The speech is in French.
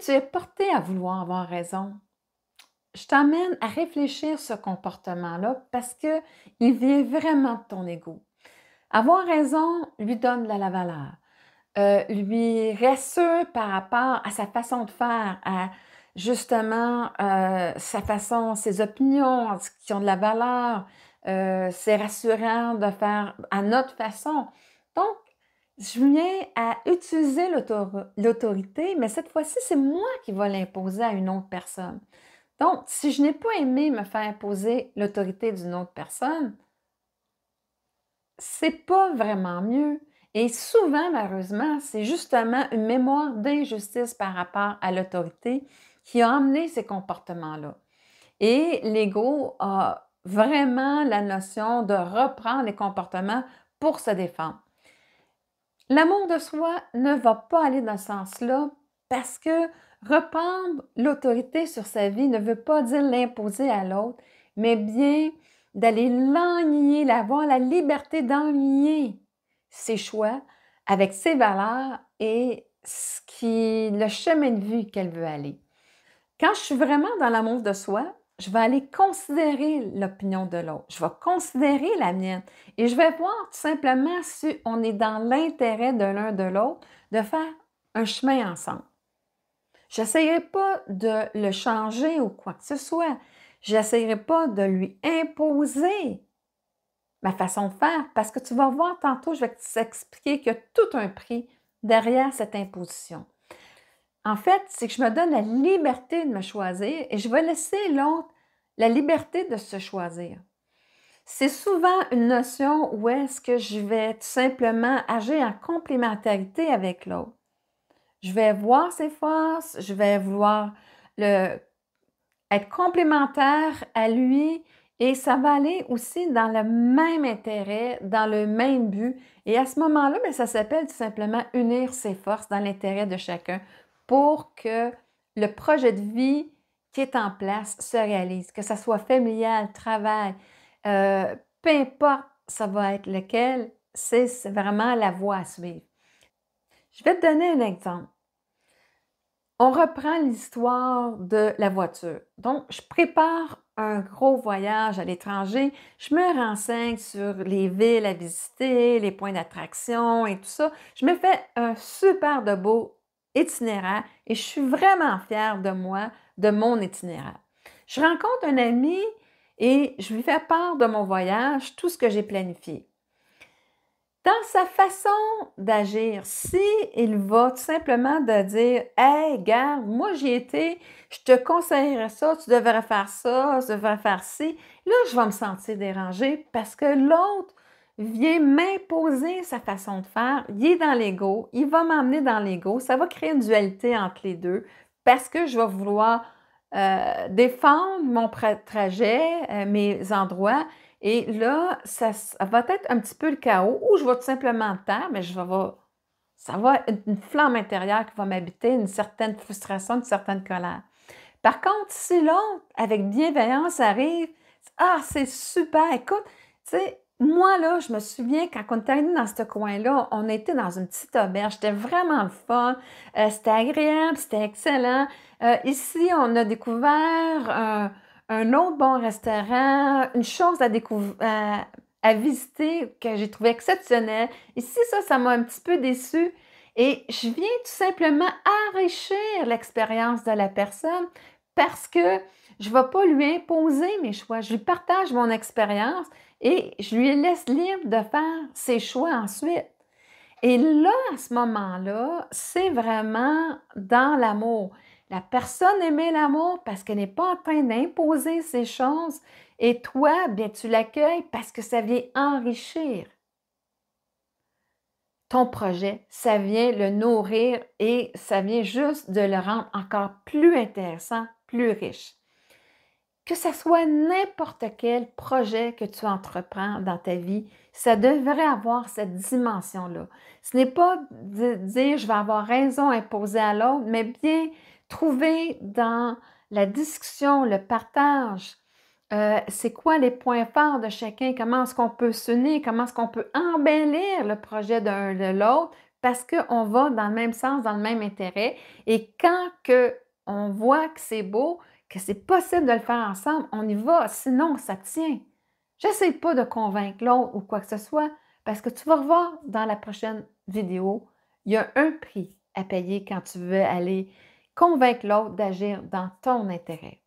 tu es porté à vouloir avoir raison, je t'emmène à réfléchir ce comportement-là parce que il vient vraiment de ton ego. Avoir raison lui donne de la valeur, lui rassure par rapport à sa façon de faire, à justement, sa façon, ses opinions qui ont de la valeur. C'est rassurant de faire à notre façon. Donc, je viens à utiliser l'autorité, mais cette fois-ci, c'est moi qui va l'imposer à une autre personne. Donc, si je n'ai pas aimé me faire imposer l'autorité d'une autre personne, c'est pas vraiment mieux. Et souvent, malheureusement, c'est justement une mémoire d'injustice par rapport à l'autorité qui a emmené ces comportements-là. Et l'ego a vraiment la notion de reprendre les comportements pour se défendre. L'amour de soi ne va pas aller dans ce sens-là parce que reprendre l'autorité sur sa vie ne veut pas dire l'imposer à l'autre, mais bien d'aller l'enligner, d'avoir la liberté d'enligner ses choix avec ses valeurs et le chemin de vie qu'elle veut aller. Quand je suis vraiment dans l'amour de soi, je vais aller considérer l'opinion de l'autre, je vais considérer la mienne et je vais voir tout simplement si on est dans l'intérêt de l'un de l'autre de faire un chemin ensemble. Je n'essayerai pas de le changer ou quoi que ce soit. Je n'essayerai pas de lui imposer ma façon de faire parce que tu vas voir tantôt, je vais t'expliquer qu'il y a tout un prix derrière cette imposition. En fait, c'est que je me donne la liberté de me choisir et je vais laisser l'autre la liberté de se choisir. C'est souvent une notion où est-ce que je vais tout simplement agir en complémentarité avec l'autre. Je vais voir ses forces, je vais vouloir être complémentaire à lui et ça va aller aussi dans le même intérêt, dans le même but. Et à ce moment-là, bien, ça s'appelle tout simplement unir ses forces dans l'intérêt de chacun pour que le projet de vie qui est en place se réalise, que ça soit familial, travail, peu importe ça va être lequel, c'est vraiment la voie à suivre. Je vais te donner un exemple. On reprend l'histoire de la voiture. Donc, je prépare un gros voyage à l'étranger. Je me renseigne sur les villes à visiter, les points d'attraction et tout ça. Je me fais un super de beau itinéraire et je suis vraiment fière de moi, de mon itinéraire. Je rencontre un ami et je lui fais part de mon voyage, tout ce que j'ai planifié. Dans sa façon d'agir, si il va tout simplement de dire « Hey, regarde, moi j'y étais, je te conseillerais ça, tu devrais faire ça, tu devrais faire ci. » Là, je vais me sentir dérangée parce que l'autre vient m'imposer sa façon de faire. Il est dans l'ego, il va m'emmener dans l'ego. Ça va créer une dualité entre les deux parce que je vais vouloir défendre mon trajet, mes endroits. Et là, ça va être un petit peu le chaos ou je vais tout simplement me taire, mais ça va être une flamme intérieure qui va m'habiter, une certaine frustration, une certaine colère. Par contre, si l'autre, avec bienveillance, arrive, ah, c'est super, écoute, tu sais, moi, là, je me souviens, quand on était allé dans ce coin-là, on était dans une petite auberge, c'était vraiment le fun, c'était agréable, c'était excellent. Ici, on a découvert un autre bon restaurant, une chose à visiter que j'ai trouvé exceptionnelle. Ici, ça m'a un petit peu déçue. Et je viens tout simplement enrichir l'expérience de la personne parce que je ne vais pas lui imposer mes choix. Je lui partage mon expérience et je lui laisse libre de faire ses choix ensuite. Et là, à ce moment-là, c'est vraiment dans l'amour. La personne aimait l'amour parce qu'elle n'est pas en train d'imposer ces choses et toi, bien, tu l'accueilles parce que ça vient enrichir ton projet, ça vient le nourrir et ça vient juste de le rendre encore plus intéressant, plus riche. Que ce soit n'importe quel projet que tu entreprends dans ta vie, ça devrait avoir cette dimension-là. Ce n'est pas de dire je vais avoir raison imposée à l'autre, mais bien trouver dans la discussion, le partage, c'est quoi les points forts de chacun, comment est-ce qu'on peut s'unir, comment est-ce qu'on peut embellir le projet d'un de l'autre parce qu'on va dans le même sens, dans le même intérêt. Et quand on voit que c'est beau, que c'est possible de le faire ensemble, on y va, sinon ça tient. J'essaie pas de convaincre l'autre ou quoi que ce soit, parce que tu vas revoir dans la prochaine vidéo, il y a un prix à payer quand tu veux aller convaincre l'autre d'agir dans ton intérêt.